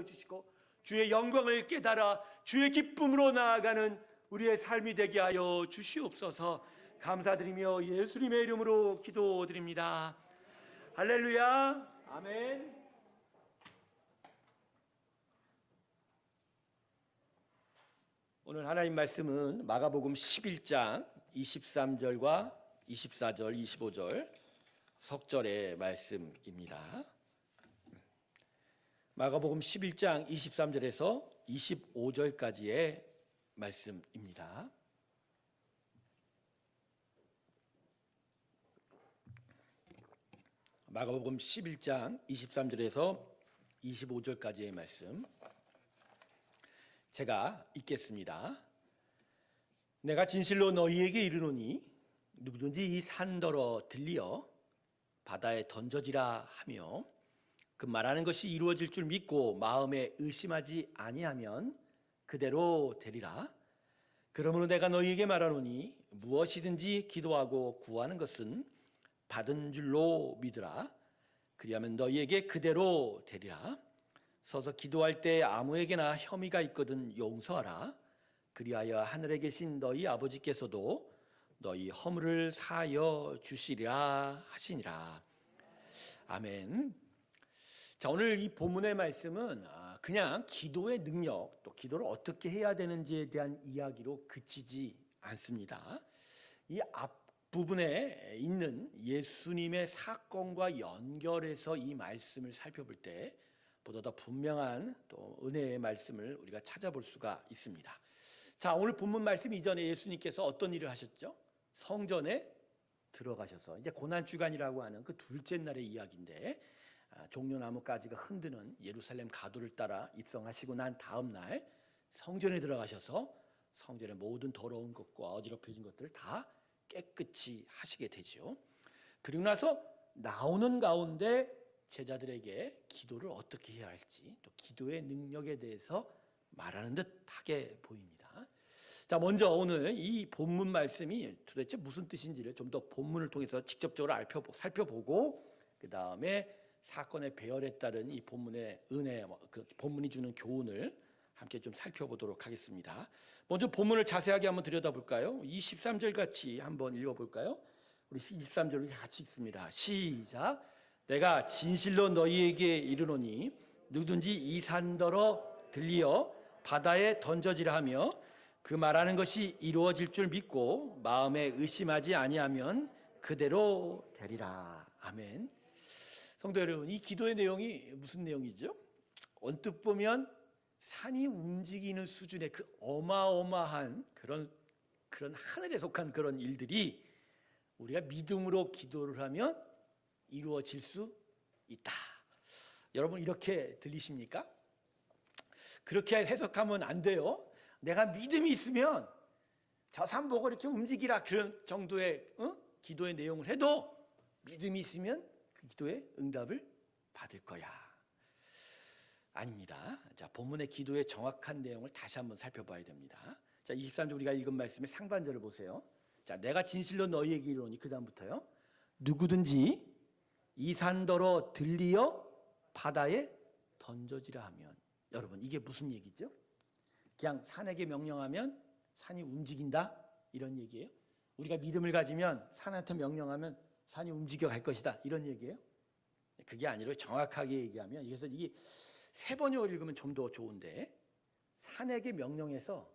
주시고 주의 영광을 깨달아 주의 기쁨으로 나아가는 우리의 삶이 되게 하여 주시옵소서. 감사드리며 예수님의 이름으로 기도드립니다. 할렐루야. 아멘. 오늘 하나님 말씀은 마가복음 11장 23절과 24절, 25절 석절의 말씀입니다. 마가복음 11장 23절에서 25절까지의 말씀입니다. 마가복음 11장 23절에서 25절까지의 말씀 제가 읽겠습니다. 내가 진실로 너희에게 이르노니 누구든지 이 산더러 들리어 바다에 던져지라 하며 그 말하는 것이 이루어질 줄 믿고 마음에 의심하지 아니하면 그대로 되리라. 그러므로 내가 너희에게 말하노니 무엇이든지 기도하고 구하는 것은 받은 줄로 믿으라. 그리하면 너희에게 그대로 되리라. 서서 기도할 때 아무에게나 혐의가 있거든 용서하라. 그리하여 하늘에 계신 너희 아버지께서도 너희 허물을 사하여 주시리라 하시니라. 아멘. 자, 오늘 이 본문의 말씀은 그냥 기도의 능력, 또 기도를 어떻게 해야 되는지에 대한 이야기로 그치지 않습니다. 이 앞부분에 있는 예수님의 사건과 연결해서 이 말씀을 살펴볼 때 보다 더 분명한 또 은혜의 말씀을 우리가 찾아볼 수가 있습니다. 자, 오늘 본문 말씀 이전에 예수님께서 어떤 일을 하셨죠? 성전에 들어가셔서 이제 고난주간이라고 하는 그 둘째 날의 이야기인데 종려나무 가지가 흔드는 예루살렘 가도를 따라 입성하시고 난 다음 날 성전에 들어가셔서 성전의 모든 더러운 것과 어지럽혀진 것들을 다 깨끗이 하시게 되죠. 그리고 나서 나오는 가운데 제자들에게 기도를 어떻게 해야 할지 또 기도의 능력에 대해서 말하는 듯 하게 보입니다. 자, 먼저 오늘 이 본문 말씀이 도대체 무슨 뜻인지를 좀 더 본문을 통해서 직접적으로 살펴보고 그 다음에 사건의 배열에 따른 이 본문의 은혜, 그 본문이 주는 교훈을 함께 좀 살펴보도록 하겠습니다. 먼저 본문을 자세하게 한번 들여다볼까요? 23절 같이 한번 읽어볼까요? 우리 23절을 같이 읽습니다. 시작. 내가 진실로 너희에게 이르노니 누구든지 이 산더러 들리어 바다에 던져지라 하며 그 말하는 것이 이루어질 줄 믿고 마음에 의심하지 아니하면 그대로 되리라. 아멘. 성도 여러분, 이 기도의 내용이 무슨 내용이죠? 언뜻 보면 산이 움직이는 수준의 그 어마어마한 그런 하늘에 속한 그런 일들이 우리가 믿음으로 기도를 하면 이루어질 수 있다. 여러분, 이렇게 들리십니까? 그렇게 해석하면 안 돼요. 내가 믿음이 있으면 저 산 보고 이렇게 움직이라 그런 정도의 기도의 내용을 해도 믿음이 있으면 그 기도의 응답을 받을 거야. 아닙니다. 자, 본문의 기도의 정확한 내용을 다시 한번 살펴봐야 됩니다. 자, 23절 우리가 읽은 말씀의 상반절을 보세요. 자, 내가 진실로 너희에게 이르노니 그 다음부터요. 누구든지 이 산더러 들리어 바다에 던져지라 하면, 여러분 이게 무슨 얘기죠? 그냥 산에게 명령하면 산이 움직인다 이런 얘기예요? 우리가 믿음을 가지면 산한테 명령하면 산이 움직여 갈 것이다 이런 얘기예요? 그게 아니라 정확하게 얘기하면, 그래서 이게 세 번역을 읽으면 좀 더 좋은데, 산에게 명령해서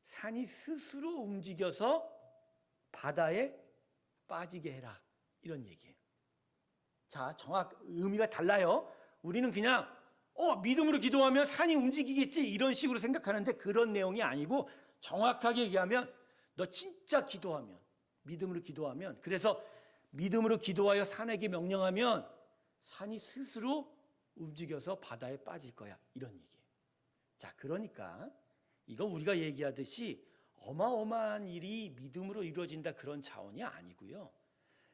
산이 스스로 움직여서 바다에 빠지게 해라 이런 얘기예요. 자, 의미가 달라요. 우리는 그냥 믿음으로 기도하면 산이 움직이겠지 이런 식으로 생각하는데 그런 내용이 아니고, 정확하게 얘기하면 너 진짜 기도하면, 믿음으로 기도하면, 그래서 믿음으로 기도하여 산에게 명령하면 산이 스스로 움직여서 바다에 빠질 거야 이런 얘기예요. 자, 그러니까 이거 우리가 얘기하듯이 어마어마한 일이 믿음으로 이루어진다 그런 차원이 아니고요.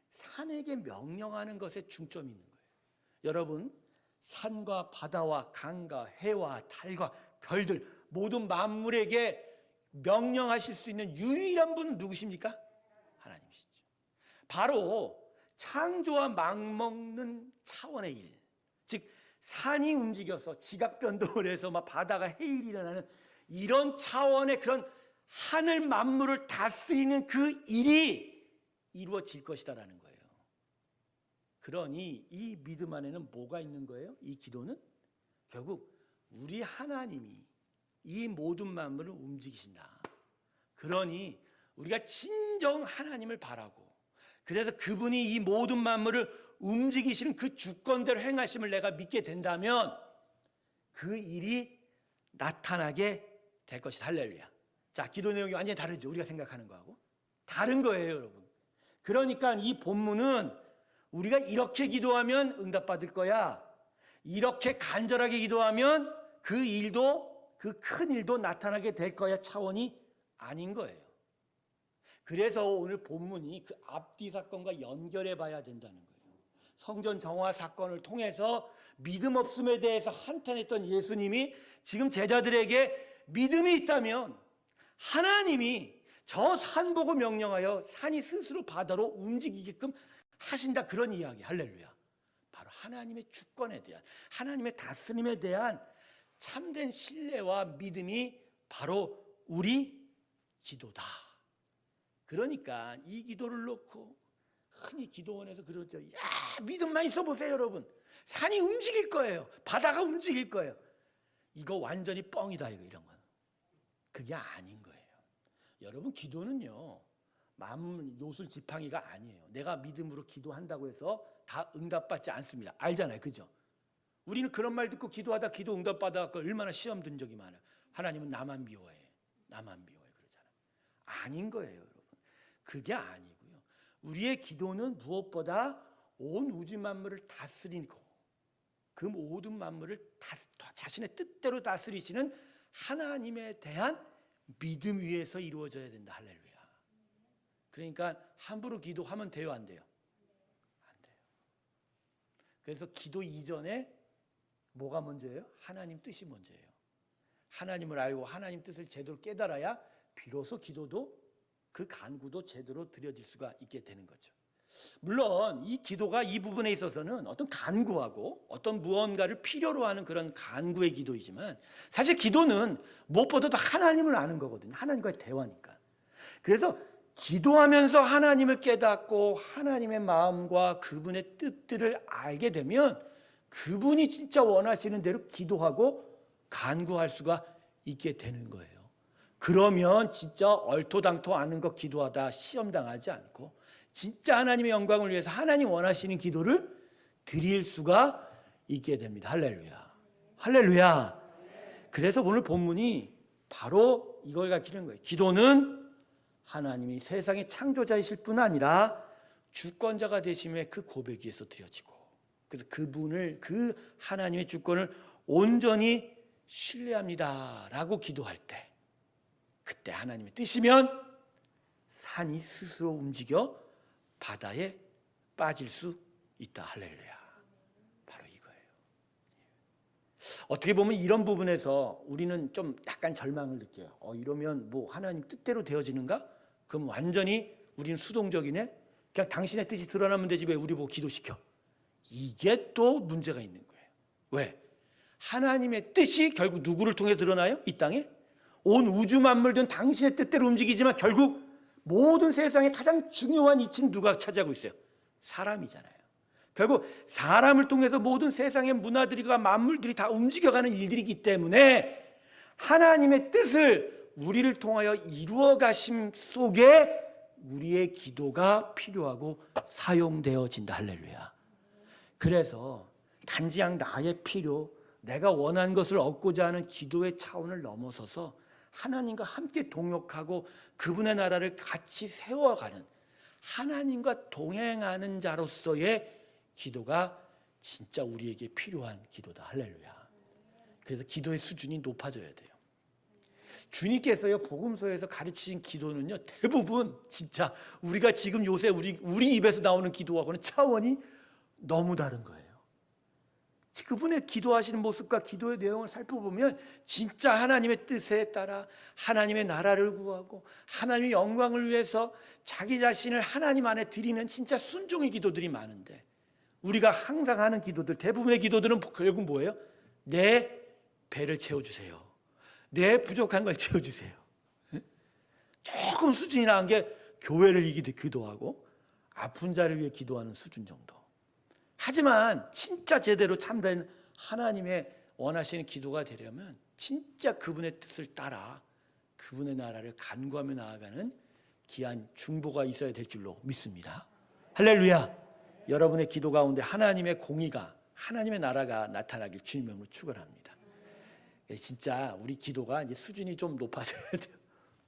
산에게 명령하는 것에 중점이 있는 거예요. 여러분, 산과 바다와 강과 해와 달과 별들 모든 만물에게 명령하실 수 있는 유일한 분은 누구십니까? 하나님이시죠. 바로 창조와 망먹는 차원의 일, 즉 산이 움직여서 지각 변동을 해서 막 바다가 해일이 일어나는 이런 차원의 그런 하늘 만물을 다스리는 그 일이 이루어질 것이다라는 거예요. 그러니 이 믿음 안에는 뭐가 있는 거예요? 이 기도는 결국 우리 하나님이 이 모든 만물을 움직이신다. 그러니 우리가 진정 하나님을 바라고, 그래서 그분이 이 모든 만물을 움직이시는 그 주권대로 행하심을 내가 믿게 된다면 그 일이 나타나게 될 것이다. 할렐루야. 자, 기도 내용이 완전히 다르죠. 우리가 생각하는 거하고 다른 거예요, 여러분. 그러니까 이 본문은 우리가 이렇게 기도하면 응답받을 거야, 이렇게 간절하게 기도하면 그 일도, 그 큰 일도 나타나게 될 거야 차원이 아닌 거예요. 그래서 오늘 본문이 그 앞뒤 사건과 연결해 봐야 된다는 거예요. 성전 정화 사건을 통해서 믿음 없음에 대해서 한탄했던 예수님이 지금 제자들에게 믿음이 있다면 하나님이 저 산 보고 명령하여 산이 스스로 바다로 움직이게끔 하신다, 그런 이야기. 할렐루야. 바로 하나님의 주권에 대한, 하나님의 다스림에 대한 참된 신뢰와 믿음이 바로 우리 기도다. 그러니까 이 기도를 놓고 흔히 기도원에서 그러죠. 야, 믿음만 있어 보세요, 여러분. 산이 움직일 거예요. 바다가 움직일 거예요. 이거 완전히 뻥이다, 이런 건. 그게 아닌 거예요. 여러분, 기도는요, 만물 요술 지팡이가 아니에요. 내가 믿음으로 기도한다고 해서 다 응답받지 않습니다. 알잖아요, 그죠? 우리는 그런 말 듣고 기도하다 기도 응답받아서 얼마나 시험 든 적이 많아요. 하나님은 나만 미워해, 나만 미워해 그러잖아요. 아닌 거예요, 여러분. 그게 아니고요. 우리의 기도는 무엇보다 온 우주 만물을 다스리고 그 모든 만물을 자신의 뜻대로 다스리시는 하나님에 대한 믿음 위에서 이루어져야 된다. 할렐루야. 그러니까 함부로 기도하면 돼요, 안 돼요? 안 돼요. 그래서 기도 이전에 뭐가 먼저예요? 하나님 뜻이 먼저예요. 하나님을 알고 하나님 뜻을 제대로 깨달아야 비로소 기도도, 그 간구도 제대로 드려질 수가 있게 되는 거죠. 물론 이 기도가 이 부분에 있어서는 어떤 간구하고 어떤 무언가를 필요로 하는 그런 간구의 기도이지만, 사실 기도는 무엇보다도 하나님을 아는 거거든요. 하나님과의 대화니까. 그래서 기도하면서 하나님을 깨닫고 하나님의 마음과 그분의 뜻들을 알게 되면 그분이 진짜 원하시는 대로 기도하고 간구할 수가 있게 되는 거예요. 그러면 진짜 얼토당토 않은 거 기도하다 시험당하지 않고 진짜 하나님의 영광을 위해서 하나님 원하시는 기도를 드릴 수가 있게 됩니다. 할렐루야. 할렐루야. 그래서 오늘 본문이 바로 이걸 가르치는 거예요. 기도는 하나님이 세상의 창조자이실 뿐 아니라 주권자가 되심의 그 고백 위에서 드려지고, 그래서 그분을, 그 하나님의 주권을 온전히 신뢰합니다라고 기도할 때, 그때 하나님의 뜻이면 산이 스스로 움직여 바다에 빠질 수 있다. 할렐루야. 바로 이거예요. 어떻게 보면 이런 부분에서 우리는 좀 약간 절망을 느껴요. 이러면 뭐 하나님 뜻대로 되어지는가? 그럼 완전히 우리는 수동적이네. 그냥 당신의 뜻이 드러나면 되지 왜 우리 보고 기도시켜? 이게 또 문제가 있는 거예요. 왜? 하나님의 뜻이 결국 누구를 통해 드러나요? 이 땅에? 온 우주 만물들은 당신의 뜻대로 움직이지만 결국 모든 세상의 가장 중요한 이치는 누가 차지하고 있어요? 사람이잖아요. 결국 사람을 통해서 모든 세상의 문화들과 만물들이 다 움직여가는 일들이기 때문에 하나님의 뜻을 우리를 통하여 이루어 가심 속에 우리의 기도가 필요하고 사용되어진다. 할렐루야. 그래서 단지 나의 필요, 내가 원하는 것을 얻고자 하는 기도의 차원을 넘어서서 하나님과 함께 동역하고 그분의 나라를 같이 세워가는, 하나님과 동행하는 자로서의 기도가 진짜 우리에게 필요한 기도다. 할렐루야. 그래서 기도의 수준이 높아져야 돼요. 주님께서요, 복음서에서 가르치신 기도는요, 대부분 진짜 우리가 지금 요새 우리 입에서 나오는 기도하고는 차원이 너무 다른 거예요. 그분의 기도하시는 모습과 기도의 내용을 살펴보면 진짜 하나님의 뜻에 따라 하나님의 나라를 구하고 하나님의 영광을 위해서 자기 자신을 하나님 안에 드리는 진짜 순종의 기도들이 많은데, 우리가 항상 하는 기도들, 대부분의 기도들은 결국 뭐예요? 내 배를 채워주세요. 내 부족한 걸 채워주세요. 조금 수준이 나은 게 교회를 기도하고 아픈 자를 위해 기도하는 수준 정도. 하지만 진짜 제대로 참된 하나님의 원하시는 기도가 되려면 진짜 그분의 뜻을 따라 그분의 나라를 간구하며 나아가는 귀한 중보가 있어야 될 줄로 믿습니다. 할렐루야. 여러분의 기도 가운데 하나님의 공의가, 하나님의 나라가 나타나길 주님의 이름으로 축원합니다. 진짜 우리 기도가 이제 수준이 좀 높아져야 돼요.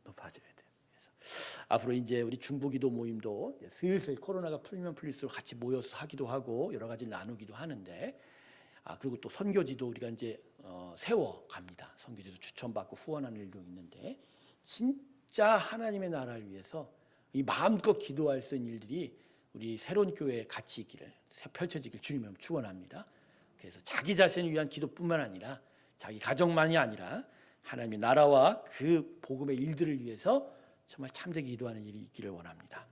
높아져야 돼요. 그래서 앞으로 이제 우리 중보기도 모임도 슬슬 코로나가 풀리면 풀릴수록 같이 모여서 하기도 하고 여러 가지 나누기도 하는데, 그리고 또 선교지도 우리가 이제 세워 갑니다. 선교지도 추천받고 후원하는 일도 있는데, 진짜 하나님의 나라를 위해서 이 마음껏 기도할 수 있는 일들이 우리 새로운 교회에 같이 있기를, 펼쳐지길 주님의 이름으로 축원합니다. 그래서 자기 자신을 위한 기도뿐만 아니라 자기 가정만이 아니라 하나님의 나라와 그 복음의 일들을 위해서 정말 참되게 기도하는 일이 있기를 원합니다.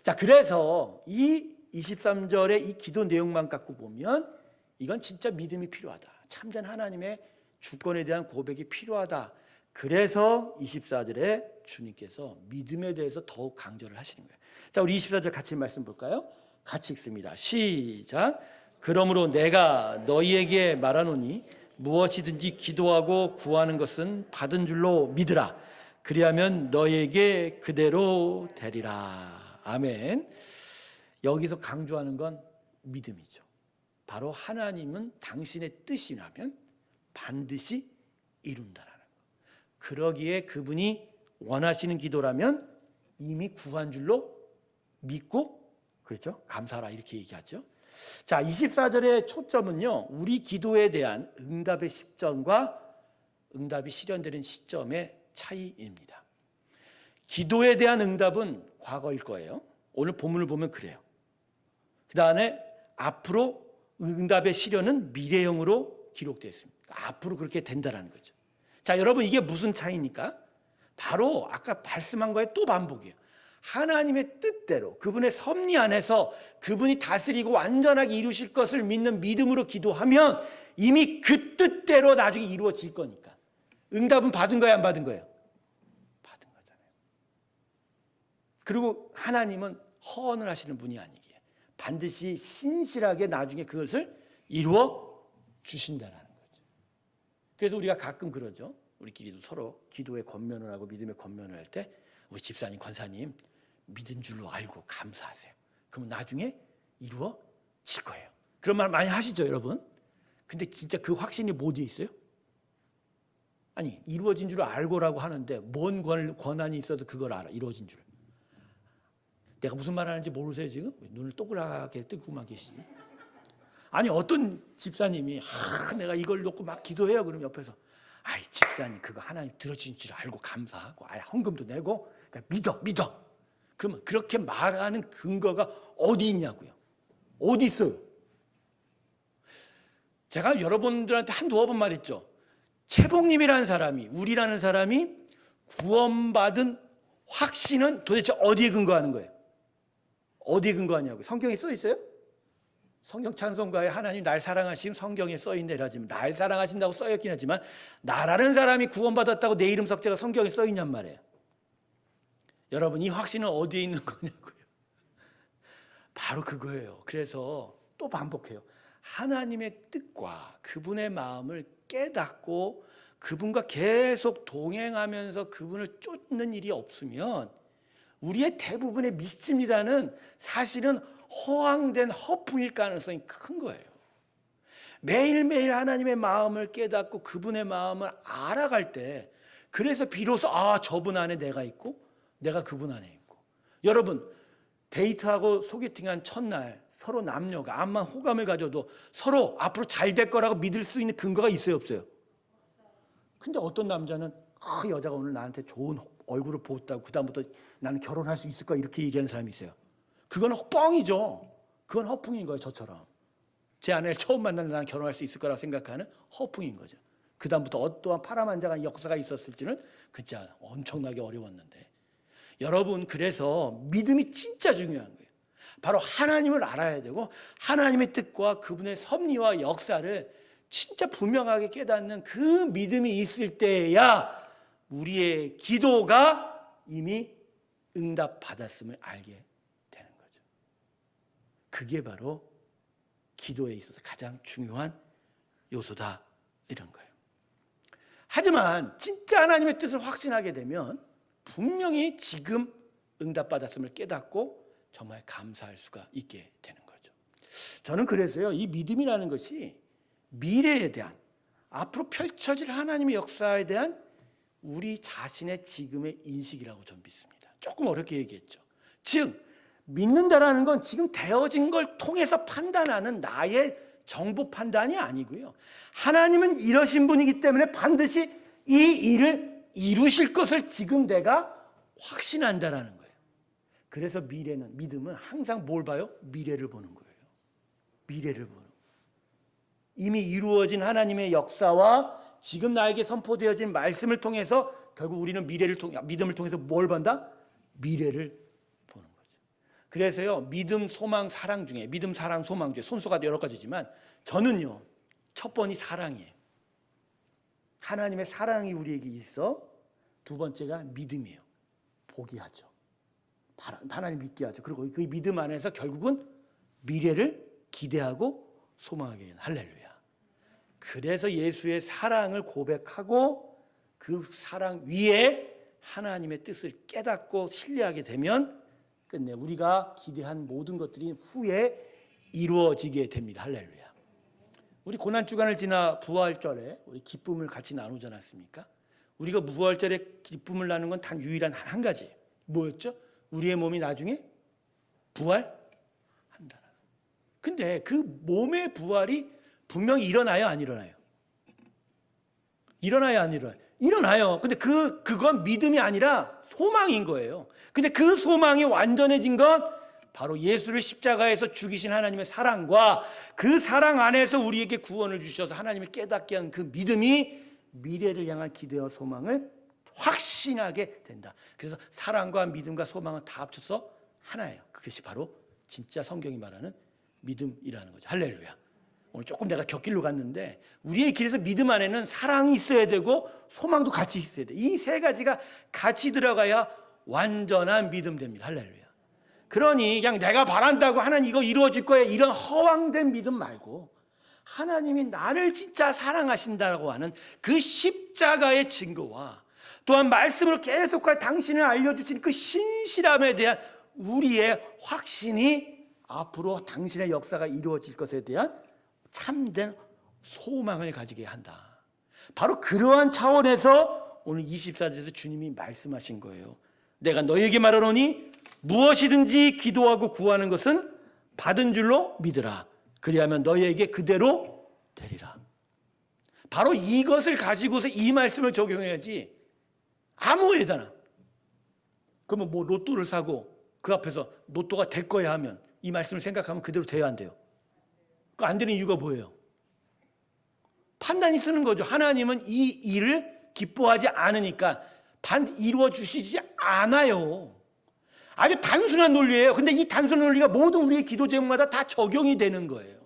자, 그래서 이 23절의 이 기도 내용만 갖고 보면 이건 진짜 믿음이 필요하다. 참된 하나님의 주권에 대한 고백이 필요하다. 그래서 24절에 주님께서 믿음에 대해서 더욱 강조를 하시는 거예요. 자, 우리 24절 같이 말씀 볼까요? 같이 읽습니다. 시작. 그러므로 내가 너희에게 말하노니 무엇이든지 기도하고 구하는 것은 받은 줄로 믿으라. 그리하면 너희에게 그대로 되리라. 아멘. 여기서 강조하는 건 믿음이죠. 바로 하나님은 당신의 뜻이라면 반드시 이룬다라는 것. 그러기에 그분이 원하시는 기도라면 이미 구한 줄로 믿고, 그렇죠? 감사하라 이렇게 얘기하죠. 자, 24절의 초점은요, 우리 기도에 대한 응답의 시점과 응답이 실현되는 시점의 차이입니다. 기도에 대한 응답은 과거일 거예요. 오늘 본문을 보면 그래요. 그 다음에 앞으로 응답의 실현은 미래형으로 기록되어 있습니다. 앞으로 그렇게 된다는 거죠. 자, 여러분, 이게 무슨 차이입니까? 바로 아까 말씀한 거에 또 반복이에요. 하나님의 뜻대로 그분의 섭리 안에서 그분이 다스리고 완전하게 이루실 것을 믿는 믿음으로 기도하면 이미 그 뜻대로 나중에 이루어질 거니까. 응답은 받은 거야, 안 받은 거예요? 받은 거잖아요. 그리고 하나님은 허언을 하시는 분이 아니기에 반드시 신실하게 나중에 그것을 이루어 주신다는 거죠. 그래서 우리가 가끔 그러죠. 우리끼리도 서로 기도의 권면을 하고 믿음의 권면을 할 때 우리 집사님, 권사님 믿은 줄로 알고 감사하세요. 그러면 나중에 이루어질 거예요. 그런 말 많이 하시죠, 여러분? 근데 진짜 그 확신이 뭐 어디에 있어요? 아니, 이루어진 줄 알고라고 하는데 뭔 권한이 있어서 그걸 알아, 이루어진 줄. 내가 무슨 말 하는지 모르세요, 지금? 눈을 동그랗게 뜨고만 계시지? 아니, 어떤 집사님이 내가 이걸 놓고 막 기도해요. 그럼 옆에서 아이, 집사님 그거 하나님 들어주신 줄 알고 감사하고 헌금도 내고 그러니까 믿어. 그러면 그렇게 말하는 근거가 어디 있냐고요? 어디 있어요? 제가 여러분들한테 한두어 번 말했죠. 채복님이라는 사람이, 우리라는 사람이 구원받은 확신은 도대체 어디에 근거하는 거예요? 어디에 근거하냐고요? 성경에 써 있어요? 성경 찬송가에 하나님 날 사랑하시면 성경에 써있네 하지만 날 사랑하신다고 써있긴 하지만 나라는 사람이 구원받았다고 내 이름 석자가 성경에 써있냔 말이에요. 여러분, 이 확신은 어디에 있는 거냐고요? 바로 그거예요. 그래서 또 반복해요. 하나님의 뜻과 그분의 마음을 깨닫고 그분과 계속 동행하면서 그분을 쫓는 일이 없으면 우리의 대부분의 믿음이라는 사실은 허황된 허풍일 가능성이 큰 거예요. 매일매일 하나님의 마음을 깨닫고 그분의 마음을 알아갈 때 그래서 비로소 저분 안에 내가 있고 내가 그분 안에 있고. 여러분, 데이트하고 소개팅한 첫날 서로 남녀가 암만 호감을 가져도 서로 앞으로 잘 될 거라고 믿을 수 있는 근거가 있어요, 없어요? 근데 어떤 남자는 여자가 오늘 나한테 좋은 얼굴을 보았다고 그다음부터 나는 결혼할 수 있을 거야 이렇게 얘기하는 사람이 있어요. 그건 뻥이죠. 그건 허풍인 거예요. 저처럼 제 아내를 처음 만났는데 나는 결혼할 수 있을 거라고 생각하는 허풍인 거죠. 그다음부터 어떠한 파란만장한 역사가 있었을지는 진짜 엄청나게 어려웠는데, 여러분, 그래서 믿음이 진짜 중요한 거예요. 바로 하나님을 알아야 되고 하나님의 뜻과 그분의 섭리와 역사를 진짜 분명하게 깨닫는 그 믿음이 있을 때야 우리의 기도가 이미 응답받았음을 알게 되는 거죠. 그게 바로 기도에 있어서 가장 중요한 요소다 이런 거예요. 하지만 진짜 하나님의 뜻을 확신하게 되면 분명히 지금 응답받았음을 깨닫고 정말 감사할 수가 있게 되는 거죠. 저는 그래서요, 이 믿음이라는 것이 미래에 대한, 앞으로 펼쳐질 하나님의 역사에 대한 우리 자신의 지금의 인식이라고 저는 믿습니다. 조금 어렵게 얘기했죠. 즉 믿는다라는 건 지금 되어진 걸 통해서 판단하는 나의 정보 판단이 아니고요, 하나님은 이러신 분이기 때문에 반드시 이 일을 이루실 것을 지금 내가 확신한다라는 거예요. 그래서 믿음은 항상 뭘 봐요? 미래를 보는 거예요. 미래를 보는 거예요. 이미 이루어진 하나님의 역사와 지금 나에게 선포되어진 말씀을 통해서 결국 우리는 믿음을 통해서 뭘 본다? 미래를 보는 거죠. 그래서요, 믿음, 소망, 사랑 중에, 믿음, 사랑, 소망 중에 순서가 여러 가지지만 저는요, 첫 번이 사랑이에요. 하나님의 사랑이 우리에게 있어. 두 번째가 믿음이에요. 보게 하죠. 하나님 믿게 하죠. 그리고 그 믿음 안에서 결국은 미래를 기대하고 소망하게 되는, 할렐루야. 그래서 예수의 사랑을 고백하고 그 사랑 위에 하나님의 뜻을 깨닫고 신뢰하게 되면 끝내 우리가 기대한 모든 것들이 후에 이루어지게 됩니다. 할렐루야. 우리 고난주간을 지나 부활절에 우리 기쁨을 같이 나누지 않았습니까? 우리가 부활절에 기쁨을 나누는 건 단 유일한 한 가지. 뭐였죠? 우리의 몸이 나중에 부활한다. 근데 그 몸의 부활이 분명히 일어나요, 안 일어나요? 일어나요, 안 일어나요? 일어나요. 근데 그건 믿음이 아니라 소망인 거예요. 근데 그 소망이 완전해진 건 바로 예수를 십자가에서 죽이신 하나님의 사랑과 그 사랑 안에서 우리에게 구원을 주셔서 하나님을 깨닫게 한 그 믿음이 미래를 향한 기대와 소망을 확신하게 된다. 그래서 사랑과 믿음과 소망은 다 합쳐서 하나예요. 그것이 바로 진짜 성경이 말하는 믿음이라는 거죠. 할렐루야. 오늘 조금 내가 곁길로 갔는데 우리의 길에서 믿음 안에는 사랑이 있어야 되고 소망도 같이 있어야 돼. 이 세 가지가 같이 들어가야 완전한 믿음 됩니다. 할렐루야. 그러니 그냥 내가 바란다고 하나님 이거 이루어질 거야 이런 허황된 믿음 말고 하나님이 나를 진짜 사랑하신다고 하는 그 십자가의 증거와 또한 말씀으로 계속하여 당신을 알려주신 그 신실함에 대한 우리의 확신이 앞으로 당신의 역사가 이루어질 것에 대한 참된 소망을 가지게 한다. 바로 그러한 차원에서 오늘 24절에서 주님이 말씀하신 거예요. 내가 너에게 말하노니 무엇이든지 기도하고 구하는 것은 받은 줄로 믿으라. 그리하면 너희에게 그대로 되리라. 바로 이것을 가지고서 이 말씀을 적용해야지 아무에다나 그러면 뭐 로또를 사고 그 앞에서 로또가 될 거야 하면 이 말씀을 생각하면 그대로 돼야 안 돼요. 그 안 되는 이유가 뭐예요? 판단이 쓰는 거죠. 하나님은 이 일을 기뻐하지 않으니까 이루어 주시지 않아요. 아주 단순한 논리예요. 근데 이 단순한 논리가 모든 우리의 기도 제목마다 다 적용이 되는 거예요.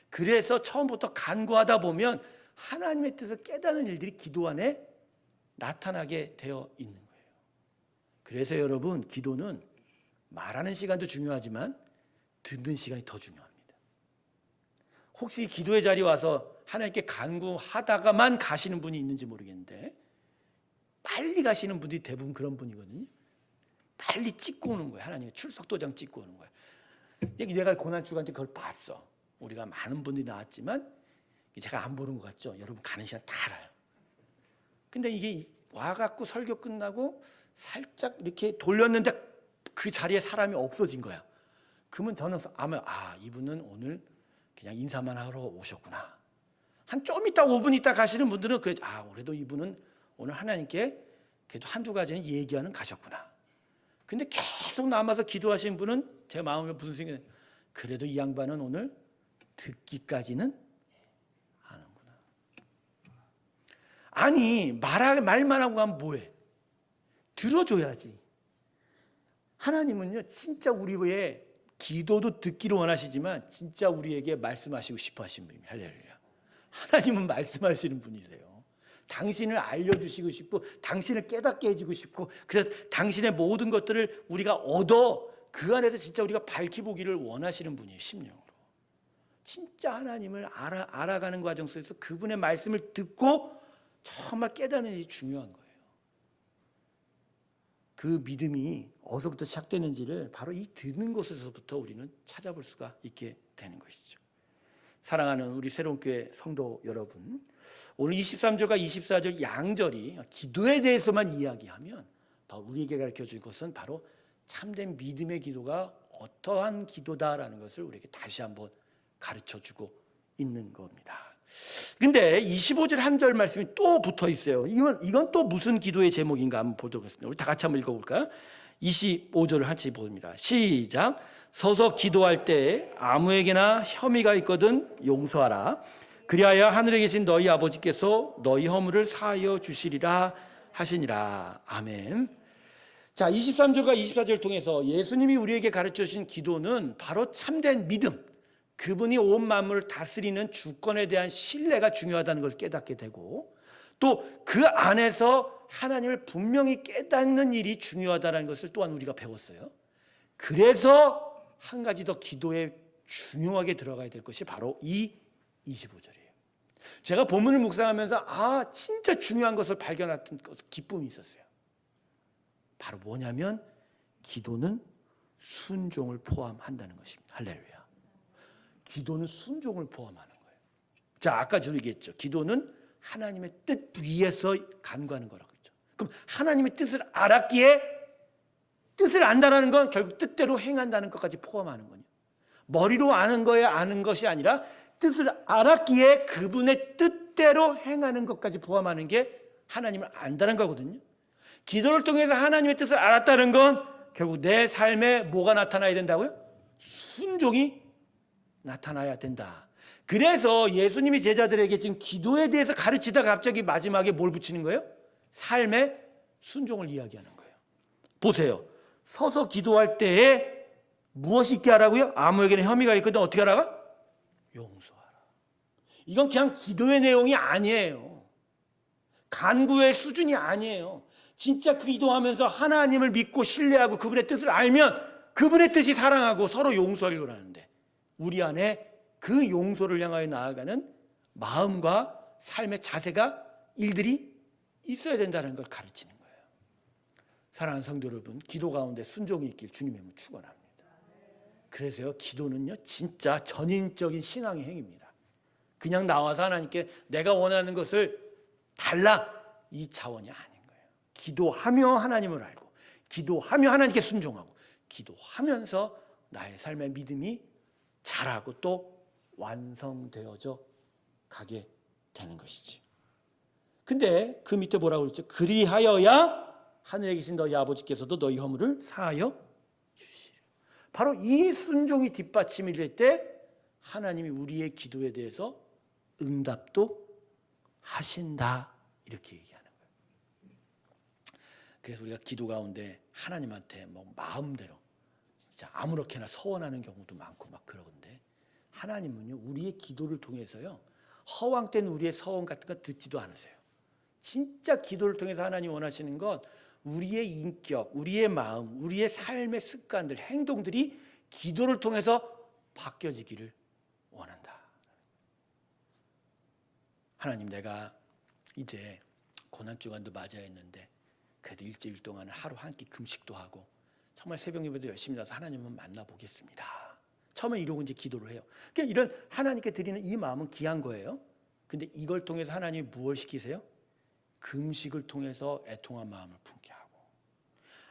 그래서 처음부터 간구하다 보면 하나님의 뜻을 깨닫는 일들이 기도 안에 나타나게 되어 있는 거예요. 그래서 여러분, 기도는 말하는 시간도 중요하지만 듣는 시간이 더 중요합니다. 혹시 기도의 자리에 와서 하나님께 간구하다가만 가시는 분이 있는지 모르겠는데 빨리 가시는 분들이 대부분 그런 분이거든요. 빨리 찍고 오는 거예요. 하나님의 출석도장 찍고 오는 거예요. 내가 고난주간때 그걸 봤어. 우리가 많은 분들이 나왔지만 제가 안 보는 것 같죠? 여러분 가는 시간 다 알아요. 근데 이게 와갖고 설교 끝나고 살짝 이렇게 돌렸는데 그 자리에 사람이 없어진 거야. 그러면 저는 아마 이분은 오늘 그냥 인사만 하러 오셨구나. 한 좀 있다 5분 있다 가시는 분들은 그래도 이분은 오늘 하나님께 그래도 한두 가지는 얘기하는 가셨구나. 근데 계속 남아서 기도하신 분은 제 마음에 무슨 생각이 그래도 이 양반은 오늘 듣기까지는 하는구나. 아니 말만 하고 가면 뭐해? 들어줘야지. 하나님은요 진짜 우리의 기도도 듣기를 원하시지만 진짜 우리에게 말씀하시고 싶어 하시는 분입니다. 할렐루야. 하나님은 말씀하시는 분이세요. 당신을 알려주시고 싶고 당신을 깨닫게 해주고 싶고 그래서 당신의 모든 것들을 우리가 얻어 그 안에서 진짜 우리가 밝히 보기를 원하시는 분이에요. 심령으로. 진짜 하나님을 알아가는 과정 속에서 그분의 말씀을 듣고 정말 깨닫는 일이 중요한 거예요. 그 믿음이 어디서부터 시작되는지를 바로 이 듣는 곳에서부터 우리는 찾아볼 수가 있게 되는 것이죠. 사랑하는 우리 새로운교회 성도 여러분, 오늘 23절과 24절 양절이 기도에 대해서만 이야기하면 바로 우리에게 가르쳐줄 것은 바로 참된 믿음의 기도가 어떠한 기도다라는 것을 우리에게 다시 한번 가르쳐주고 있는 겁니다. 근데 25절 한 절 말씀이 또 붙어 있어요. 이건 또 무슨 기도의 제목인가 한번 보도록 하겠습니다. 우리 다 같이 한번 읽어볼까요? 25절을 같이 봅니다. 시작. 서서 기도할 때 아무에게나 혐의가 있거든 용서하라. 그리하여 하늘에 계신 너희 아버지께서 너희 허물을 사하여 주시리라 하시니라. 아멘. 자, 23절과 24절을 통해서 예수님이 우리에게 가르쳐 주신 기도는 바로 참된 믿음, 그분이 온 만물을 다스리는 주권에 대한 신뢰가 중요하다는 걸 깨닫게 되고 또 그 안에서 하나님을 분명히 깨닫는 일이 중요하다는 것을 또한 우리가 배웠어요. 그래서 한 가지 더 기도에 중요하게 들어가야 될 것이 바로 이 25절이에요. 제가 본문을 묵상하면서 진짜 중요한 것을 발견했던 기쁨이 있었어요. 바로 뭐냐면 기도는 순종을 포함한다는 것입니다. 할렐루야. 기도는 순종을 포함하는 거예요. 자, 아까 저도 얘기했죠. 기도는 하나님의 뜻 위에서 간구하는 거라고 했죠. 그럼 하나님의 뜻을 알았기에 뜻을 안다는 건 결국 뜻대로 행한다는 것까지 포함하는 거예요. 머리로 아는 거에 아는 것이 아니라 뜻을 알았기에 그분의 뜻대로 행하는 것까지 포함하는 게 하나님을 안다는 거거든요. 기도를 통해서 하나님의 뜻을 알았다는 건 결국 내 삶에 뭐가 나타나야 된다고요? 순종이 나타나야 된다. 그래서 예수님이 제자들에게 지금 기도에 대해서 가르치다가 갑자기 마지막에 뭘 붙이는 거예요? 삶의 순종을 이야기하는 거예요. 보세요. 서서 기도할 때에 무엇이 있게 하라고요? 아무에게나 혐의가 있거든 어떻게 하라고? 용서하라. 이건 그냥 기도의 내용이 아니에요. 간구의 수준이 아니에요. 진짜 기도하면서 하나님을 믿고 신뢰하고 그분의 뜻을 알면 그분의 뜻이 사랑하고 서로 용서하려고 하는데 우리 안에 그 용서를 향하여 나아가는 마음과 삶의 자세가 일들이 있어야 된다는 걸 가르치는 거예요. 사랑하는 성도 여러분, 기도 가운데 순종이 있길 주님의 이름으로 축원합니다. 그래서요, 기도는요 진짜 전인적인 신앙의 행위입니다. 그냥 나와서 하나님께 내가 원하는 것을 달라 이 차원이 아닌 거예요. 기도하며 하나님을 알고 기도하며 하나님께 순종하고 기도하면서 나의 삶의 믿음이 자라고 또 완성되어져 가게 되는 것이지. 근데 그 밑에 뭐라고 그랬죠? 그리하여야 하늘에 계신 너희 아버지께서도 너희 허물을 사하여 주시리라. 바로 이 순종이 뒷받침이 될 때 하나님이 우리의 기도에 대해서 응답도 하신다 이렇게 얘기하는 거예요. 그래서 우리가 기도 가운데 하나님한테 뭐 마음대로 진짜 아무렇게나 서원하는 경우도 많고 막 그러는데 하나님은요 우리의 기도를 통해서요 허황된 우리의 서원 같은 거 듣지도 않으세요. 진짜 기도를 통해서 하나님 원하시는 건 우리의 인격, 우리의 마음, 우리의 삶의 습관들, 행동들이 기도를 통해서 바뀌어지기를 원한다. 하나님, 내가 이제 고난주간도 맞아야 했는데 그래도 일주일 동안 하루 한 끼 금식도 하고 정말 새벽 예배도 열심히 나서 하나님을 만나보겠습니다. 처음에 이러고 이제 기도를 해요. 그러니까 이런 하나님께 드리는 이 마음은 귀한 거예요. 근데 이걸 통해서 하나님이 무엇 시키세요? 금식을 통해서 애통한 마음을 품게 하고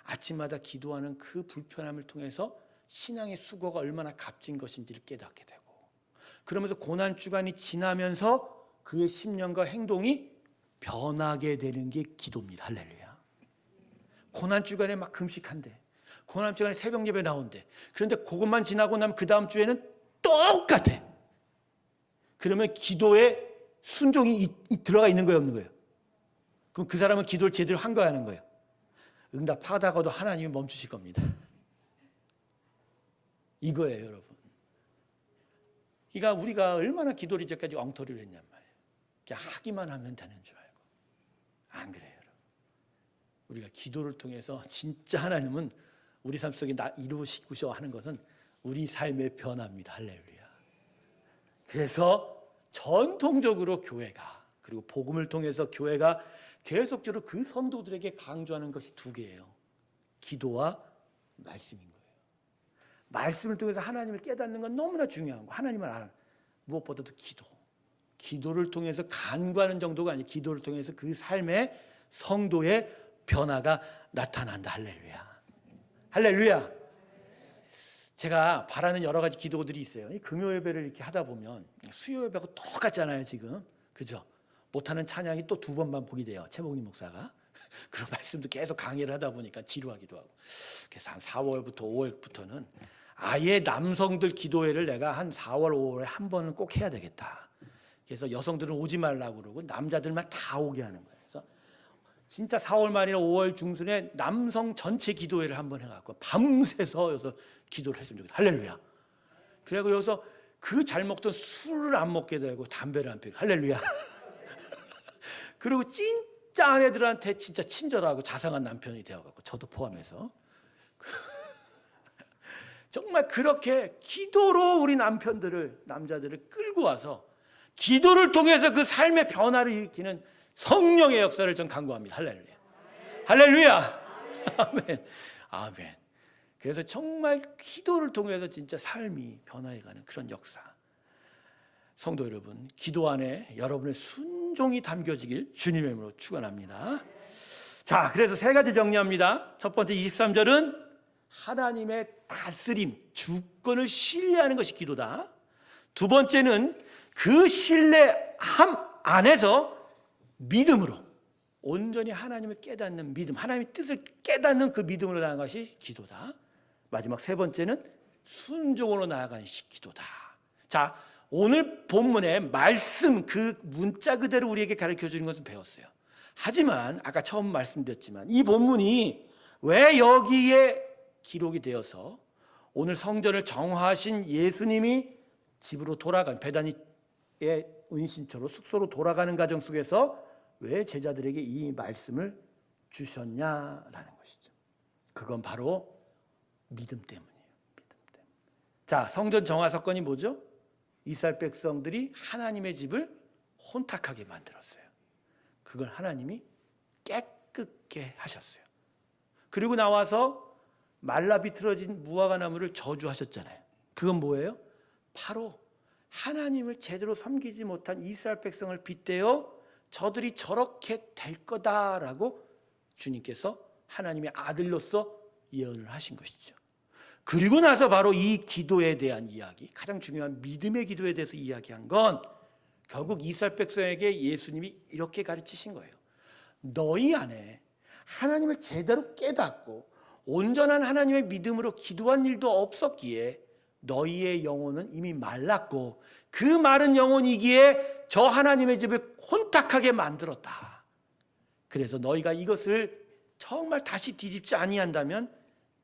아침마다 기도하는 그 불편함을 통해서 신앙의 수고가 얼마나 값진 것인지를 깨닫게 되고 그러면서 고난주간이 지나면서 그의 심령과 행동이 변하게 되는 게 기도입니다. 할렐루야. 고난주간에 막 금식한대. 고난주간에 새벽 예배 나온대. 그런데 그것만 지나고 나면 그 다음 주에는 똑같아. 그러면 기도에 순종이 들어가 있는 거예요, 없는 거예요? 그럼 그 사람은 기도를 제대로 한 거야, 하는 거예요? 응답하다가도 하나님이 멈추실 겁니다. 이거예요, 여러분. 그러니까 우리가 얼마나 기도를 이제까지 엉터리를 했냔 말이에요. 그냥 하기만 하면 되는 줄 알고. 안 그래요, 여러분. 우리가 기도를 통해서 진짜 하나님은 우리 삶 속에 이루시고자 하는 것은 우리 삶의 변화입니다. 할렐루야. 그래서 전통적으로 교회가, 그리고 복음을 통해서 교회가 계속적으로 그 성도들에게 강조하는 것이 두 개예요. 기도와 말씀인 거예요. 말씀을 통해서 하나님을 깨닫는 건 너무나 중요한 거. 하나님을 알아. 무엇보다도 기도를 통해서 간구하는 정도가 아니라 기도를 통해서 그 삶의 성도의 변화가 나타난다. 할렐루야. 할렐루야. 제가 바라는 여러 가지 기도들이 있어요. 이 금요 예배를 이렇게 하다 보면 수요 예배하고 똑같잖아요, 지금. 그죠? 못하는 찬양이 또 2번만 보게 돼요, 최목님 목사가. 그런 말씀도 계속 강의를 하다 보니까 지루하기도 하고. 그래서 한 4월부터 5월부터는 아예 남성들 기도회를 내가 한 4월, 5월에 한 번은 꼭 해야 되겠다. 그래서 여성들은 오지 말라고 그러고 남자들만 다 오게 하는 거예요. 그래서 진짜 4월 말이나 5월 중순에 남성 전체 기도회를 한번 해갖고 밤새서 여기서 기도를 했으면 좋겠다. 할렐루야. 그리고 여기서 그 잘 먹던 술을 안 먹게 되고 담배를 안 피우고. 할렐루야. 그리고 진짜 아내들한테 진짜 친절하고 자상한 남편이 되어갖고 저도 포함해서 정말 그렇게 기도로 우리 남자들을 끌고 와서 기도를 통해서 그 삶의 변화를 일으키는 성령의 역사를 전 간구합니다. 할렐루야. 할렐루야. 아멘. 아멘. 그래서 정말 기도를 통해서 진짜 삶이 변화해가는 그런 역사. 성도 여러분, 기도 안에 여러분의 순종이 담겨지길 주님의 이름으로 축원합니다. 자, 그래서 3가지 정리합니다. 첫 번째 23절은 하나님의 다스림, 주권을 신뢰하는 것이 기도다. 두 번째는 그 신뢰함 안에서 믿음으로 온전히 하나님을 깨닫는 믿음, 하나님의 뜻을 깨닫는 그 믿음으로 나아가는 것이 기도다. 마지막 3번째는 순종으로 나아가는 것이 기도다. 자, 오늘 본문의 말씀, 그 문자 그대로 우리에게 가르쳐 주는 것은 배웠어요. 하지만 아까 처음 말씀드렸지만 이 본문이 왜 여기에 기록이 되어서 오늘 성전을 정화하신 예수님이 집으로 돌아간, 베다니의 은신처로 숙소로 돌아가는 과정 속에서 왜 제자들에게 이 말씀을 주셨냐라는 것이죠. 그건 바로 믿음 때문이에요. 믿음 때문에. 자, 성전 정화 사건이 뭐죠? 이스라엘 백성들이 하나님의 집을 혼탁하게 만들었어요. 그걸 하나님이 깨끗게 하셨어요. 그리고 나와서 말라 비틀어진 무화과 나무를 저주하셨잖아요. 그건 뭐예요? 바로 하나님을 제대로 섬기지 못한 이스라엘 백성을 빗대어 저들이 저렇게 될 거다라고 주님께서 하나님의 아들로서 예언을 하신 것이죠. 그리고 나서 바로 이 기도에 대한 이야기, 가장 중요한 믿음의 기도에 대해서 이야기한 건 결국 이스라엘 백성에게 예수님이 이렇게 가르치신 거예요. 너희 안에 하나님을 제대로 깨닫고 온전한 하나님의 믿음으로 기도한 일도 없었기에 너희의 영혼은 이미 말랐고 그 마른 영혼이기에 저 하나님의 집을 혼탁하게 만들었다. 그래서 너희가 이것을 정말 다시 뒤집지 아니한다면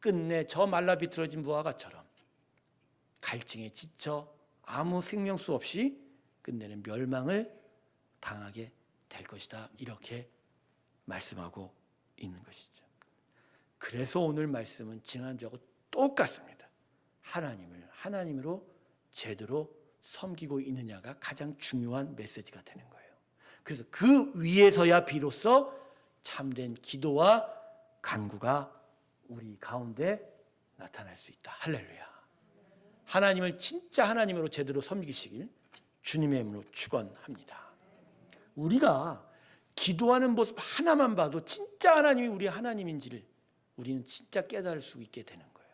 끝내 저 말라 비틀어진 무화과처럼 갈증에 지쳐 아무 생명수 없이 끝내는 멸망을 당하게 될 것이다. 이렇게 말씀하고 있는 것이죠. 그래서 오늘 말씀은 지난주하고 똑같습니다. 하나님을 하나님으로 제대로 섬기고 있느냐가 가장 중요한 메시지가 되는 거예요. 그래서 그 위에서야 비로소 참된 기도와 간구가 우리 가운데 나타날 수 있다. 할렐루야. 하나님을 진짜 하나님으로 제대로 섬기시길 주님의 이름으로 축원합니다. 우리가 기도하는 모습 하나만 봐도 진짜 하나님이 우리의 하나님인지를 우리는 진짜 깨달을 수 있게 되는 거예요.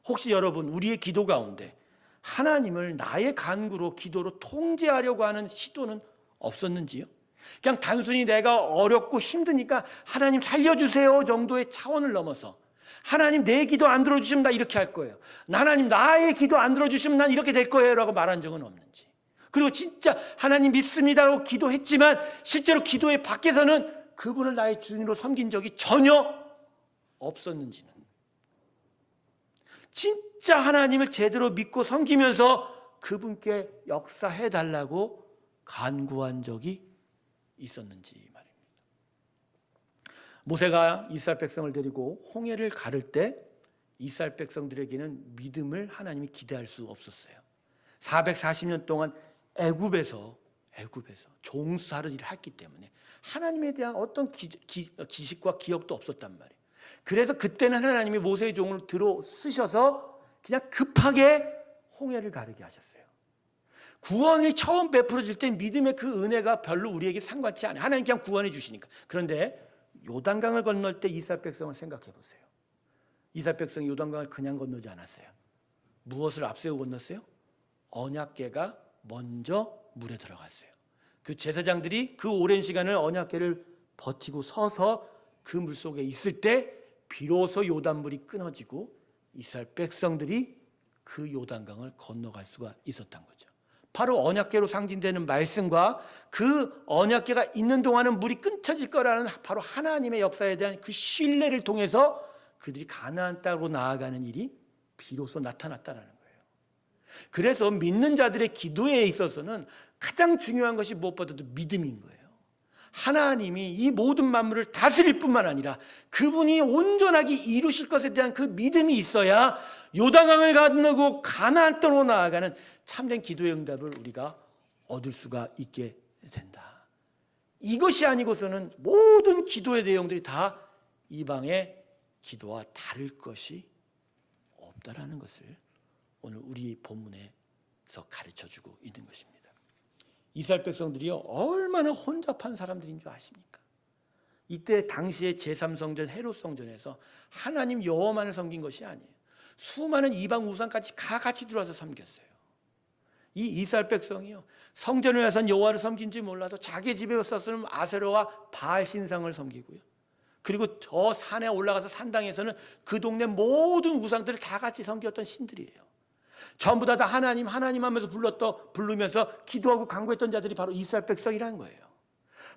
혹시 여러분 우리의 기도 가운데 하나님을 나의 간구로 기도로 통제하려고 하는 시도는 없었는지요? 그냥 단순히 내가 어렵고 힘드니까 하나님 살려주세요 정도의 차원을 넘어서 하나님 내 기도 안 들어주시면 나 이렇게 할 거예요. 하나님 나의 기도 안 들어주시면 난 이렇게 될 거예요 라고 말한 적은 없는지. 그리고 진짜 하나님 믿습니다라고 기도했지만 실제로 기도의 밖에서는 그분을 나의 주인으로 섬긴 적이 전혀 없었는지는. 진짜 하나님을 제대로 믿고 섬기면서 그분께 역사해달라고 간구한 적이 있었는지 말입니다. 모세가 이스라엘 백성을 데리고 홍해를 가를 때 이스라엘 백성들에게는 믿음을 하나님이 기대할 수 없었어요. 440년 동안 애굽에서 종살이를 했기 때문에 하나님에 대한 어떤 기식과 기억도 없었단 말이에요. 그래서 그때는 하나님이 모세의 종을 들어 쓰셔서 그냥 급하게 홍해를 가르게 하셨어요. 구원이 처음 베풀어질 때 믿음의 그 은혜가 별로 우리에게 상관치 않아요. 하나님 그냥 구원해 주시니까. 그런데 요단강을 건널 때 이스라엘 백성을 생각해 보세요. 이스라엘 백성이 요단강을 그냥 건너지 않았어요. 무엇을 앞세우고 건넜어요? 언약궤가 먼저 물에 들어갔어요. 그 제사장들이 그 오랜 시간을 언약궤를 버티고 서서 그 물속에 있을 때 비로소 요단물이 끊어지고 이스라엘 백성들이 그 요단강을 건너갈 수가 있었던 거죠. 바로 언약궤로 상징되는 말씀과 그 언약궤가 있는 동안은 물이 끊어질 거라는 바로 하나님의 역사에 대한 그 신뢰를 통해서 그들이 가나안 땅으로 나아가는 일이 비로소 나타났다는 거예요. 그래서 믿는 자들의 기도에 있어서는 가장 중요한 것이 무엇보다도 믿음인 거예요. 하나님이 이 모든 만물을 다스릴 뿐만 아니라 그분이 온전하게 이루실 것에 대한 그 믿음이 있어야 요단강을 건너고 가나안 땅으로 나아가는 참된 기도의 응답을 우리가 얻을 수가 있게 된다. 이것이 아니고서는 모든 기도의 내용들이 다 이방의 기도와 다를 것이 없다라는 것을 오늘 우리 본문에서 가르쳐주고 있는 것입니다. 이스라엘 백성들이요 얼마나 혼잡한 사람들인 줄 아십니까? 이때 당시의 제3성전 헤롯 성전에서 하나님 여호와만을 섬긴 것이 아니에요. 수많은 이방 우상까지 다 같이 들어와서 섬겼어요. 이 이스라엘 백성이요 성전에 와서 여호와를 섬긴지 몰라도 자기 집에 와서는 아세라와 바알 신상을 섬기고요. 그리고 저 산에 올라가서 산당에서는 그 동네 모든 우상들을 다 같이 섬겼던 신들이에요. 전부 다 하나님 하면서 부르면서 기도하고 간구했던 자들이 바로 이스라엘 백성이라는 거예요.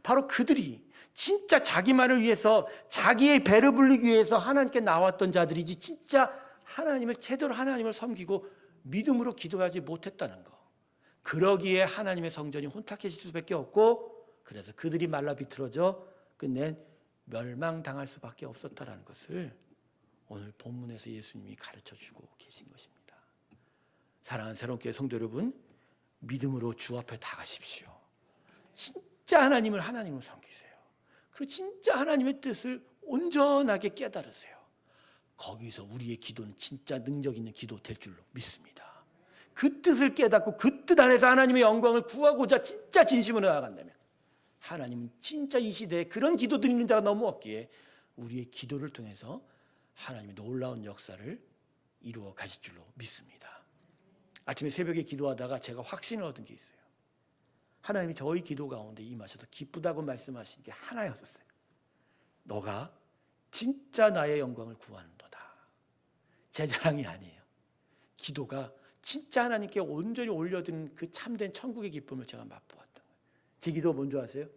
바로 그들이 진짜 자기만을 위해서 자기의 배를 불리기 위해서 하나님께 나왔던 자들이지 진짜 하나님을 제대로 하나님을 섬기고 믿음으로 기도하지 못했다는 거. 그러기에 하나님의 성전이 혼탁해질 수밖에 없고 그래서 그들이 말라 비틀어져 끝내 멸망당할 수밖에 없었다는 것을 오늘 본문에서 예수님이 가르쳐주고 계신 것입니다. 사랑하는 새롭게 성도 여러분, 믿음으로 주 앞에 나가십시오. 진짜 하나님을 하나님으로 섬기세요. 그리고 진짜 하나님의 뜻을 온전하게 깨달으세요. 거기서 우리의 기도는 진짜 능력 있는 기도 될 줄로 믿습니다. 그 뜻을 깨닫고 그 뜻 안에서 하나님의 영광을 구하고자 진짜 진심으로 나아간다면 하나님은 진짜 이 시대에 그런 기도 드리는 자가 너무 없기에 우리의 기도를 통해서 하나님의 놀라운 역사를 이루어 가실 줄로 믿습니다. 아침에 새벽에 기도하다가 제가 확신을 얻은 게 있어요. 하나님이 저희 기도 가운데 임하셔서 기쁘다고 말씀하신 게 하나였었어요. 너가 진짜 나의 영광을 구하는도다. 제 자랑이 아니에요. 기도가 진짜 하나님께 온전히 올려드린 그 참된 천국의 기쁨을 제가 맛보았던 거예요. 제 기도가 뭔지 아세요?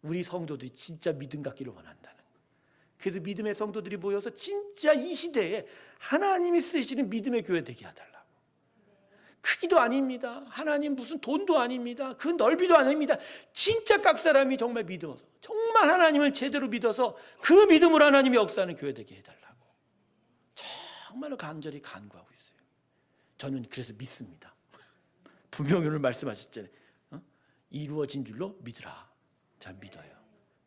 우리 성도들이 진짜 믿음 갖기를 원한다는 거예요. 그래서 믿음의 성도들이 모여서 진짜 이 시대에 하나님이 쓰시는 믿음의 교회 되게 해달라고. 크기도 아닙니다. 하나님 무슨 돈도 아닙니다. 그 넓이도 아닙니다. 진짜 각 사람이 정말 믿어서 정말 하나님을 제대로 믿어서 그 믿음으로 하나님의 역사하는 교회 되게 해달라고 정말로 간절히 간구하고 있어요. 저는 그래서 믿습니다. 분명히 오늘 말씀하셨잖아요. 이루어진 줄로 믿으라. 자, 믿어요.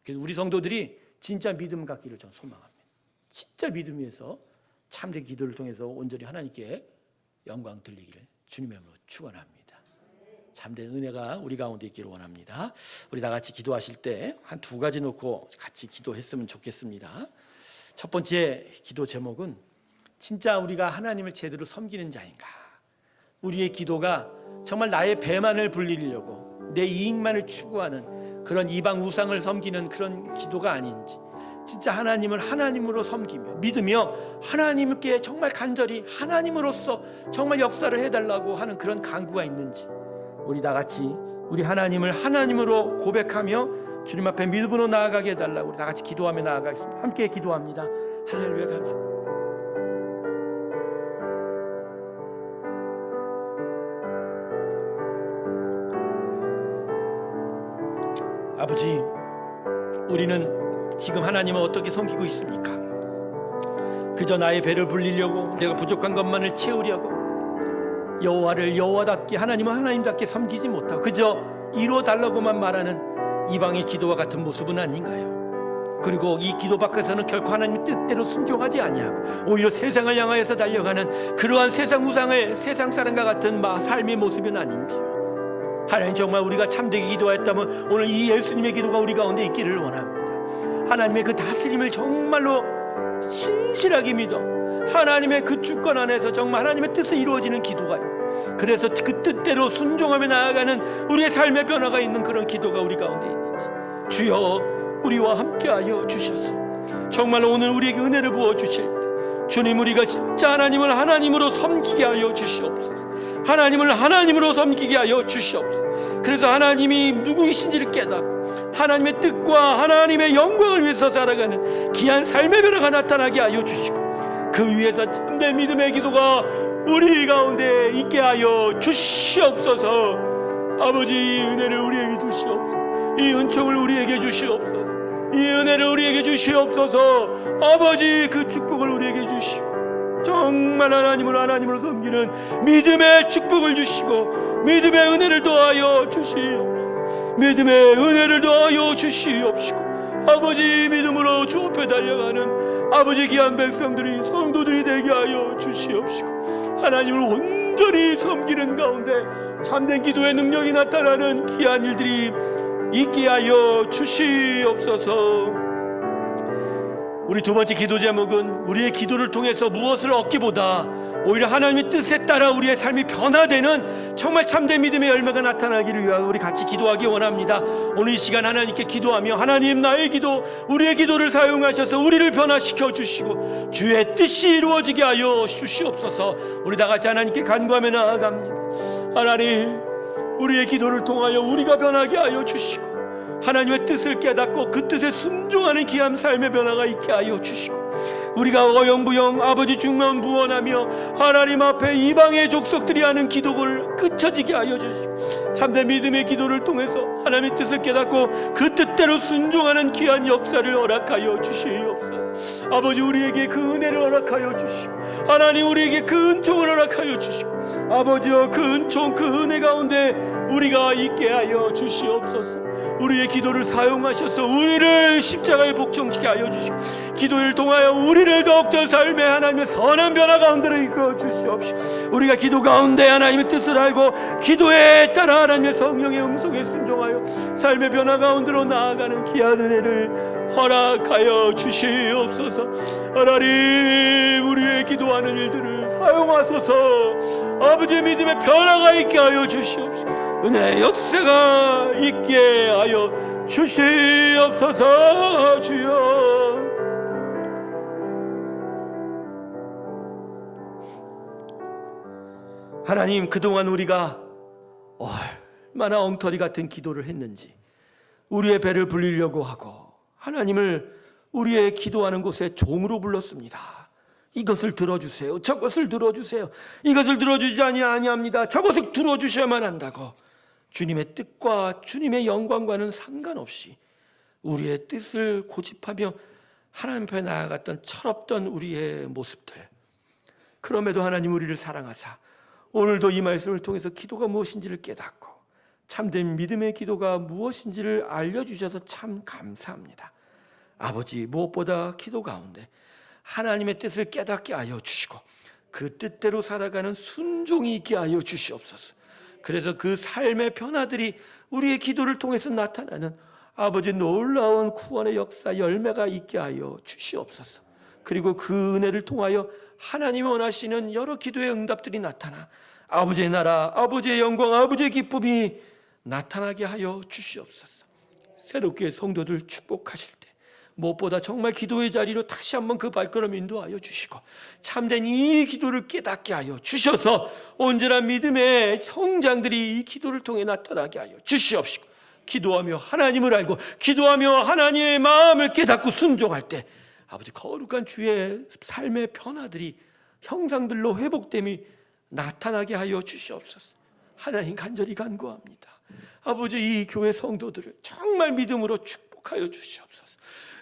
그래서 우리 성도들이 진짜 믿음 갖기를 저는 소망합니다. 진짜 믿음 위에서 참된 기도를 통해서 온전히 하나님께 영광 들리기를 주님의 이름으로 축원합니다. 참된 은혜가 우리 가운데 있기를 원합니다. 우리 다 같이 기도하실 때 한 두 가지 놓고 같이 기도했으면 좋겠습니다. 첫 번째 기도 제목은 진짜 우리가 하나님을 제대로 섬기는 자인가? 우리의 기도가 정말 나의 배만을 불리려고 내 이익만을 추구하는 그런 이방 우상을 섬기는 그런 기도가 아닌지, 진짜 하나님을 하나님으로 섬기며 믿으며 하나님께 정말 간절히 하나님으로서 정말 역사를 해달라고 하는 그런 간구가 있는지, 우리 다 같이 우리 하나님을 하나님으로 고백하며 주님 앞에 믿음으로 나아가게 해달라고 우리 다 같이 기도하며 나아가겠습니다. 함께 기도합니다. 할렐루야. 감사합니다. 아버지, 우리는 지금 하나님을 어떻게 섬기고 있습니까? 그저 나의 배를 불리려고, 내가 부족한 것만을 채우려고 여호와를 여호와답게, 하나님은 하나님답게 섬기지 못하고 그저 이루어달라고만 말하는 이방의 기도와 같은 모습은 아닌가요? 그리고 이 기도 밖에서는 결코 하나님 뜻대로 순종하지 아니하고 오히려 세상을 향하여서 달려가는 그러한 세상 우상의 세상 사람과 같은 삶의 모습은 아닌지요. 하나님, 정말 우리가 참되게 기도했다면 오늘 이 예수님의 기도가 우리 가운데 있기를 원합니다. 하나님의 그 다스림을 정말로 신실하게 믿어 하나님의 그 주권 안에서 정말 하나님의 뜻이 이루어지는 기도가요. 그래서 그 뜻대로 순종하며 나아가는 우리의 삶의 변화가 있는 그런 기도가 우리 가운데 있는지 주여 우리와 함께하여 주셔서 정말로 오늘 우리에게 은혜를 부어 주실 때 주님, 우리가 진짜 하나님을 하나님으로 섬기게 하여 주시옵소서. 하나님을 하나님으로 섬기게 하여 주시옵소서. 그래서 하나님이 누구이신지를 깨닫고 하나님의 뜻과 하나님의 영광을 위해서 살아가는 귀한 삶의 변화가 나타나게 하여 주시고 그 위에서 참된 믿음의 기도가 우리 가운데 있게 하여 주시옵소서. 아버지, 은혜를 우리에게 주시옵소서. 이 은총을 우리에게 주시옵소서. 이 은혜를 우리에게 주시옵소서. 아버지, 그 축복을 우리에게 주시고 정말 하나님으로 섬기는 믿음의 축복을 주시고 믿음의 은혜를 더하여 주시옵소서. 믿음의 은혜를 더하여 주시옵시고 아버지, 믿음으로 주 앞에 달려가는 아버지 귀한 백성들이, 성도들이 되게 하여 주시옵시고 하나님을 온전히 섬기는 가운데 참된 기도의 능력이 나타나는 귀한 일들이 있게 하여 주시옵소서. 우리 두 번째 기도 제목은 우리의 기도를 통해서 무엇을 얻기보다 오히려 하나님의 뜻에 따라 우리의 삶이 변화되는 정말 참된 믿음의 열매가 나타나기를 위하여 우리 같이 기도하기 원합니다. 오늘 이 시간 하나님께 기도하며 하나님, 나의 기도, 우리의 기도를 사용하셔서 우리를 변화시켜 주시고 주의 뜻이 이루어지게 하여 주시옵소서. 우리 다 같이 하나님께 간구하며 나아갑니다. 하나님, 우리의 기도를 통하여 우리가 변하게 하여 주시고 하나님의 뜻을 깨닫고 그 뜻에 순종하는 귀한 삶의 변화가 있게 하여 주시고 우리가 어영부영 아버지 중언부언하며 하나님 앞에 이방의 족속들이 하는 기도를 그쳐지게 하여 주시고 참된 믿음의 기도를 통해서 하나님의 뜻을 깨닫고 그 뜻대로 순종하는 귀한 역사를 허락하여 주시옵소서. 아버지, 우리에게 그 은혜를 허락하여 주시고 하나님, 우리에게 그 은총을 허락하여 주시고 아버지여, 그 은총, 그 은혜 가운데 우리가 있게 하여 주시옵소서. 우리의 기도를 사용하셔서 우리를 십자가에 복종시게 하여 주시고 기도를 통하여 우리를 더욱더 삶의 하나님의 선한 변화 가운데로 이끌어 주시옵시고 우리가 기도 가운데 하나님의 뜻을 알고 기도에 따라 하나님의 성령의 음성에 순종하여 삶의 변화 가운데로 나아가는 귀한 은혜를 허락하여 주시옵소서. 하나님, 우리의 기도하는 일들을 사용하소서. 아버지의 믿음의 변화가 있게 하여 주시옵소서. 은혜의 역사가 있게 하여 주시옵소서. 주여, 하나님, 그동안 우리가 얼마나 엉터리 같은 기도를 했는지 우리의 배를 불리려고 하고 하나님을 우리의 기도하는 곳에 종으로 불렀습니다. 이것을 들어주세요, 저것을 들어주세요, 이것을 들어주지 아니합니다, 저것을 들어주셔야만 한다고 주님의 뜻과 주님의 영광과는 상관없이 우리의 뜻을 고집하며 하나님 앞에 나아갔던 철없던 우리의 모습들, 그럼에도 하나님 우리를 사랑하사 오늘도 이 말씀을 통해서 기도가 무엇인지를 깨닫고 참된 믿음의 기도가 무엇인지를 알려주셔서 참 감사합니다. 아버지, 무엇보다 기도 가운데 하나님의 뜻을 깨닫게 하여 주시고 그 뜻대로 살아가는 순종이 있게 하여 주시옵소서. 그래서 그 삶의 변화들이 우리의 기도를 통해서 나타나는 아버지 놀라운 구원의 역사 열매가 있게 하여 주시옵소서. 그리고 그 은혜를 통하여 하나님이 원하시는 여러 기도의 응답들이 나타나 아버지의 나라, 아버지의 영광, 아버지의 기쁨이 나타나게 하여 주시옵소서. 새롭게 성도들 축복하실 때 무엇보다 정말 기도의 자리로 다시 한번 그 발걸음 인도하여 주시고 참된 이 기도를 깨닫게 하여 주셔서 온전한 믿음의 성장들이 이 기도를 통해 나타나게 하여 주시옵시고 기도하며 하나님을 알고 기도하며 하나님의 마음을 깨닫고 순종할 때 아버지 거룩한 주의 삶의 변화들이 형상들로 회복됨이 나타나게 하여 주시옵소서. 하나님 간절히 간구합니다. 아버지, 이 교회 성도들을 정말 믿음으로 축복하여 주시옵소서.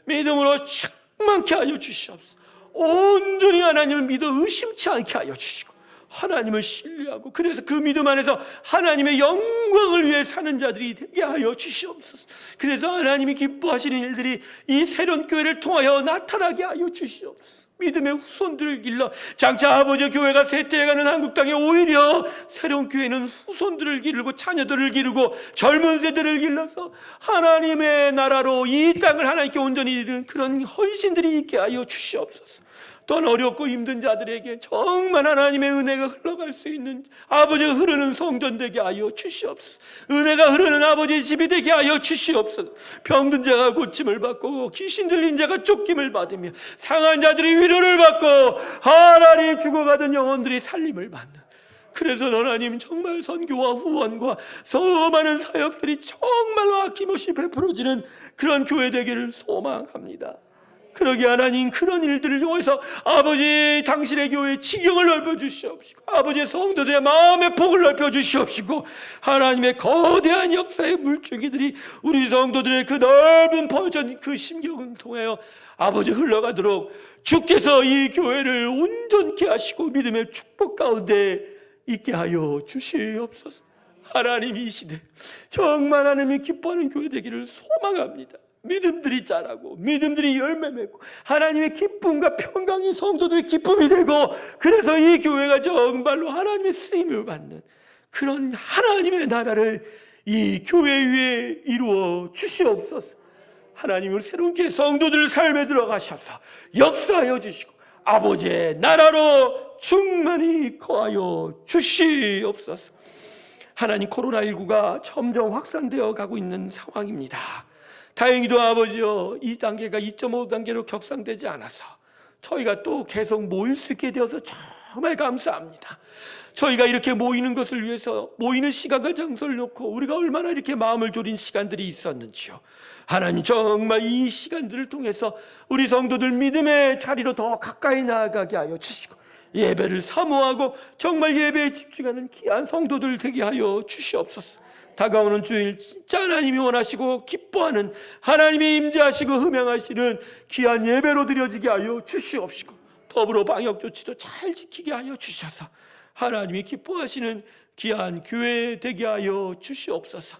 믿음으로 충만케 하여 주시옵소서. 온전히 하나님을 믿어 의심치 않게 하여 주시고 하나님을 신뢰하고, 그래서 그 믿음 안에서 하나님의 영광을 위해 사는 자들이 되게 하여 주시옵소서. 그래서 하나님이 기뻐하시는 일들이 이 새로운 교회를 통하여 나타나게 하여 주시옵소서. 믿음의 후손들을 길러, 장차 아버지 교회가 쇠퇴해가는 한국 땅에 오히려 새로운 교회는 후손들을 기르고 자녀들을 기르고 젊은 세대를 길러서 하나님의 나라로 이 땅을 하나님께 온전히 이루는 그런 헌신들이 있게 하여 주시옵소서. 또한 어렵고 힘든 자들에게 정말 하나님의 은혜가 흘러갈 수 있는 아버지가 흐르는 성전 되게 하여 주시옵소서. 은혜가 흐르는 아버지의 집이 되게 하여 주시옵소서. 병든 자가 고침을 받고 귀신 들린 자가 쫓김을 받으며 상한 자들이 위로를 받고 하나님 죽어가던 영혼들이 살림을 받는, 그래서 하나님 정말 선교와 후원과 수많은 사역들이 정말로 아낌없이 베풀어지는 그런 교회 되기를 소망합니다. 그러게 하나님, 그런 일들을 통해서 아버지 당신의 교회의 지경을 넓혀주시옵시고 아버지의 성도들의 마음의 폭을 넓혀주시옵시고 하나님의 거대한 역사의 물줄기들이 우리 성도들의 그 넓은 버전 그 심경을 통하여 아버지 흘러가도록 주께서 이 교회를 온전케 하시고 믿음의 축복 가운데 있게 하여 주시옵소서. 하나님, 이 시대 정말 하나님이 기뻐하는 교회 되기를 소망합니다. 믿음들이 자라고 믿음들이 열매 맺고 하나님의 기쁨과 평강이 성도들의 기쁨이 되고, 그래서 이 교회가 정말로 하나님의 쓰임을 받는 그런 하나님의 나라를 이 교회 위에 이루어 주시옵소서. 하나님을 새롭게 성도들 삶에 들어가셔서 역사하여 주시고 아버지의 나라로 충만히 거하여 주시옵소서. 하나님, 코로나19가 점점 확산되어 가고 있는 상황입니다. 다행히도 아버지여, 이 단계가 2.5단계로 격상되지 않아서 저희가 또 계속 모일 수 있게 되어서 정말 감사합니다. 저희가 이렇게 모이는 것을 위해서 모이는 시간과 장소를 놓고 우리가 얼마나 이렇게 마음을 졸인 시간들이 있었는지요. 하나님, 정말 이 시간들을 통해서 우리 성도들 믿음의 자리로 더 가까이 나아가게 하여 주시고 예배를 사모하고 정말 예배에 집중하는 귀한 성도들 되게 하여 주시옵소서. 다가오는 주일 진짜 하나님이 원하시고 기뻐하는, 하나님이 임재하시고 흠양하시는 귀한 예배로 드려지게 하여 주시옵시고 더불어 방역 조치도 잘 지키게 하여 주셔서 하나님이 기뻐하시는 귀한 교회 되게 하여 주시옵소서.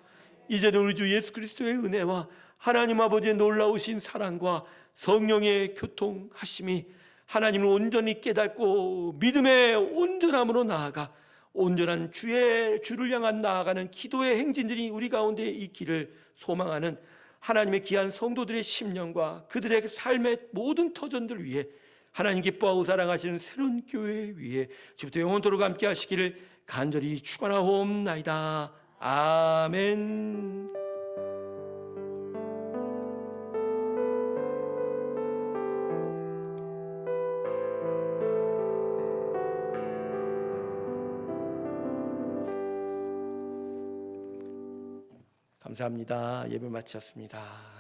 이제는 우리 주 예수 그리스도의 은혜와 하나님 아버지의 놀라우신 사랑과 성령의 교통하심이 하나님을 온전히 깨닫고 믿음의 온전함으로 나아가 온전한 주를 향한 나아가는 기도의 행진들이 우리 가운데 있기를 소망하는 하나님의 귀한 성도들의 심령과 그들의 삶의 모든 터전들 위해 하나님 기뻐하고 사랑하시는 새로운 교회 위에 지금부터 영원토록 함께 하시기를 간절히 축원하옵나이다. 아멘. 감사합니다. 예배 마쳤습니다.